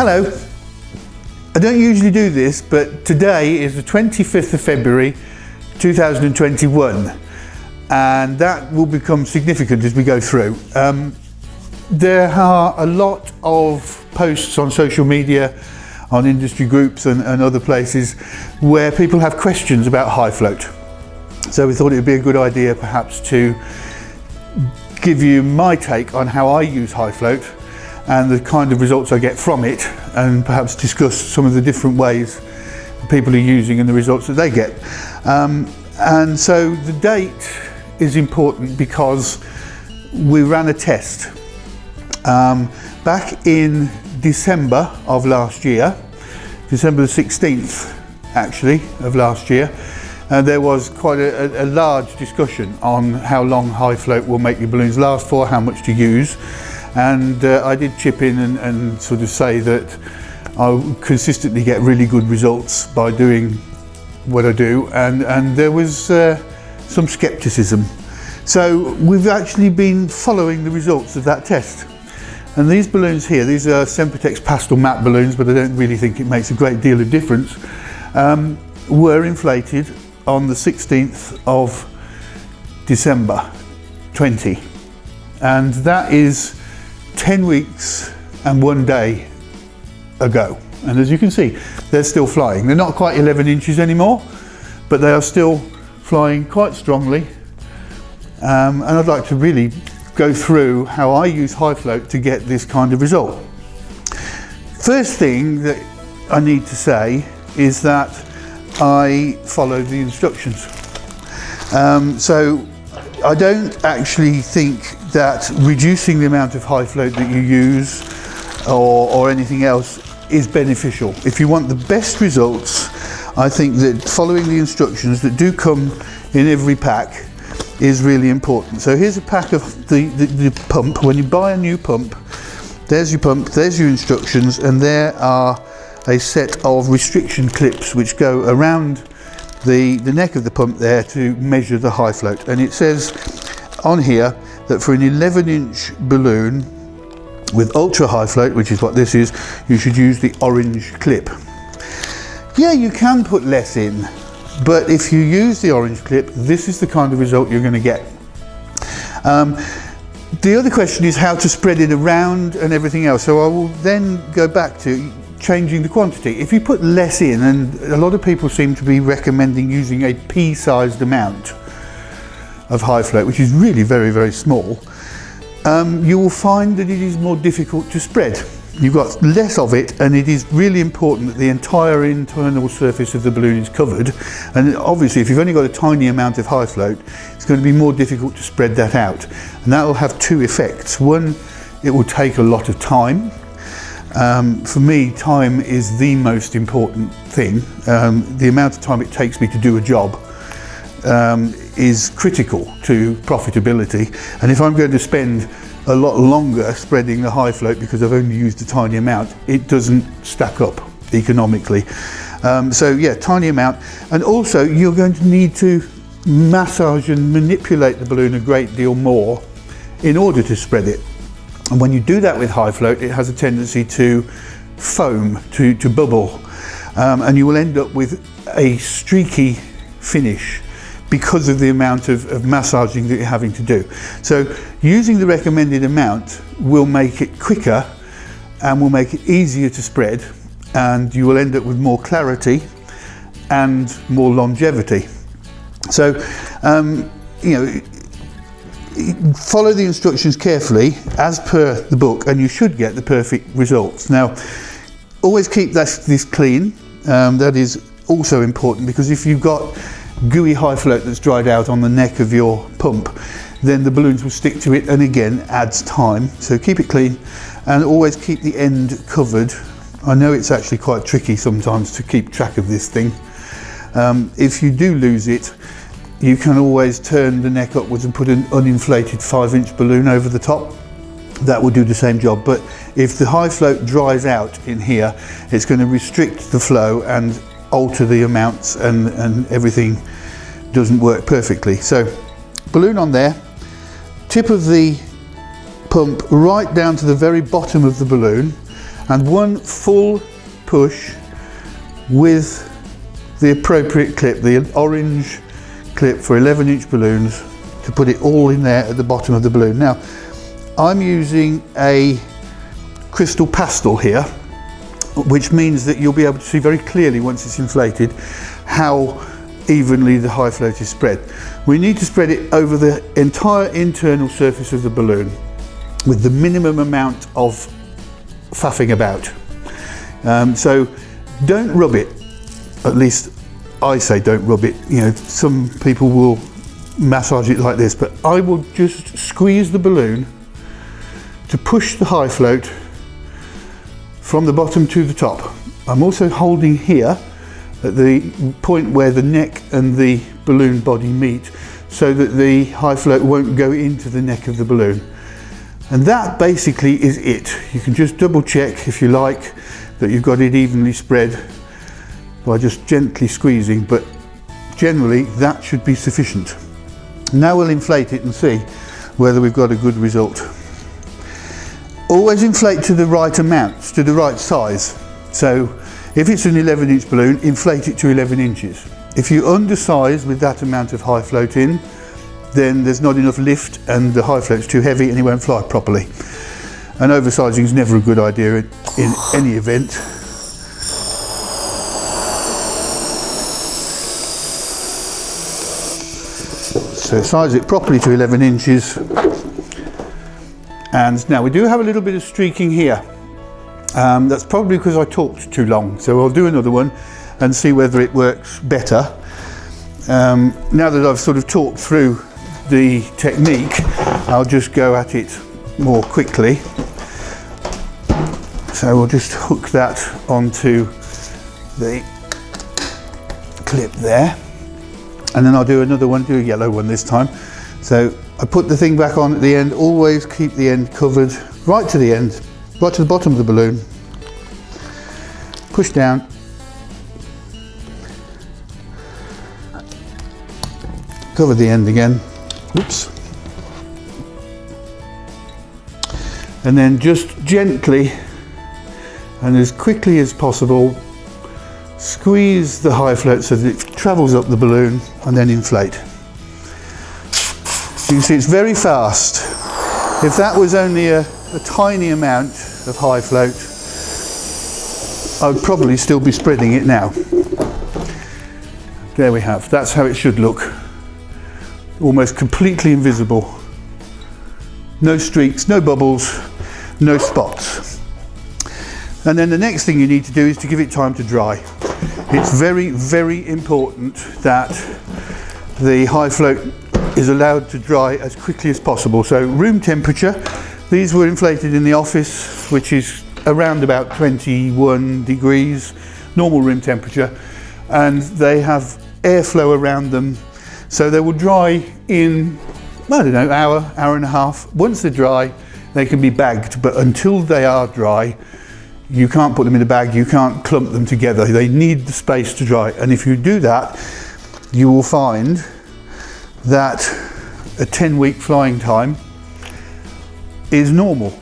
Hello. I don't usually do this, but today is the 25th of February 2021, and that will become significant as we go through. There are a lot of posts on social media, on industry groups and other places where people have questions about high float. So we thought it would be a good idea perhaps to give you my take on how I use high float and the kind of results I get from it, and perhaps discuss some of the different ways people are using and the results that they get. And so the date is important because we ran a test back in December of last year, December the 16th actually of last year. There was quite a large discussion on how long high float will make your balloons last for, how much to use. And I did chip in and sort of say that I consistently get really good results by doing what I do, and there was some skepticism. So we've actually been following the results of that test. And these balloons here, these are Sempertex pastel matte balloons, but I don't really think it makes a great deal of difference, were inflated on the 16th of December 20. And that is 10 weeks and 1 day ago. And as you can see, they're still flying. They're not quite 11 inches anymore, but they are still flying quite strongly. And I'd like to really go through how I use high float to get this kind of result. First thing that I need to say is that I followed the instructions. So I don't actually think that reducing the amount of high float that you use or anything else is beneficial. If you want the best results, I think that following the instructions that do come in every pack is really important. So here's a pack of the pump. When you buy a new pump, there's your instructions, and there are a set of restriction clips which go around the neck of the pump there to measure the high float. And it says on here that for an 11-inch balloon with ultra high float, which is what this is, you should use the orange clip. Yeah, you can put less in, but if you use the orange clip, this is the kind of result you're going to get. The other question is how to spread it around and everything else. So I will then go back to changing the quantity. If you put less in, and a lot of people seem to be recommending using a pea-sized amount of high float, which is really very, very small, you will find that it is more difficult to spread. You've got less of it, and it is really important that the entire internal surface of the balloon is covered. And obviously, if you've only got a tiny amount of high float, it's going to be more difficult to spread that out. And that will have two effects. One, it will take a lot of time. For me, time is the most important thing. The amount of time it takes me to do a job is critical to profitability. And if I'm going to spend a lot longer spreading the high float because I've only used a tiny amount, it doesn't stack up economically. So yeah, tiny amount. And also you're going to need to massage and manipulate the balloon a great deal more in order to spread it. And when you do that with high float, it has a tendency to foam, to bubble, and you will end up with a streaky finish because of the amount of massaging that you're having to do. So using the recommended amount will make it quicker and will make it easier to spread, and you will end up with more clarity and more longevity. So, you know, follow the instructions carefully as per the book, and you should get the perfect results. Now, always keep this clean. That is also important, because if you've got gooey high float that's dried out on the neck of your pump, then the balloons will stick to it, and again adds time. So keep it clean, and always keep the end covered. I know it's actually quite tricky sometimes to keep track of this thing. If you do lose it, you can always turn the neck upwards and put an uninflated 5-inch balloon over the top. That will do the same job. But if the high float dries out in here, it's going to restrict the flow and alter the amounts, and everything doesn't work perfectly. So balloon on there, tip of the pump right down to the very bottom of the balloon, and one full push with the appropriate clip, the orange clip for 11-inch balloons, to put it all in there at the bottom of the balloon. Now, I'm using a crystal pastel here, which means that you'll be able to see very clearly once it's inflated how evenly the high float is spread. We need to spread it over the entire internal surface of the balloon with the minimum amount of faffing about. So don't rub it. At least I say don't rub it. You know, some people will massage it like this, but I will just squeeze the balloon to push the high float from the bottom to the top. I'm also holding here at the point where the neck and the balloon body meet, so that the high float won't go into the neck of the balloon. And that basically is it. You can just double check, if you like, that you've got it evenly spread by just gently squeezing, but generally that should be sufficient. Now we'll inflate it and see whether we've got a good result. Always inflate to the right amounts, to the right size. So if it's an 11-inch balloon, inflate it to 11 inches. If you undersize with that amount of high float in, then there's not enough lift and the high float's too heavy and it won't fly properly. And oversizing is never a good idea in any event. So size it properly to 11 inches. And now we do have a little bit of streaking here. That's probably because I talked too long. So I'll do another one and see whether it works better. Now that I've sort of talked through the technique, I'll just go at it more quickly. So we'll just hook that onto the clip there. And then I'll do another one, do a yellow one this time. So I put the thing back on at the end, always keep the end covered right to the end, right to the bottom of the balloon. Push down. Cover the end again. Oops. And then just gently and as quickly as possible squeeze the high float so that it travels up the balloon and then inflate. You can see it's very fast. If that was only a tiny amount of high float, I would probably still be spreading it now. There we have, that's how it should look. Almost completely invisible. No streaks, no bubbles, no spots. And then the next thing you need to do is to give it time to dry. It's very, very important that the high float is allowed to dry as quickly as possible. So room temperature, these were inflated in the office, which is around about 21 degrees, normal room temperature, and they have airflow around them, so they will dry in, I don't know, hour and a half. Once they're dry, they can be bagged, but until they are dry, you can't put them in a bag, you can't clump them together. They need the space to dry, and if you do that, you will find that a 10-week flying time is normal.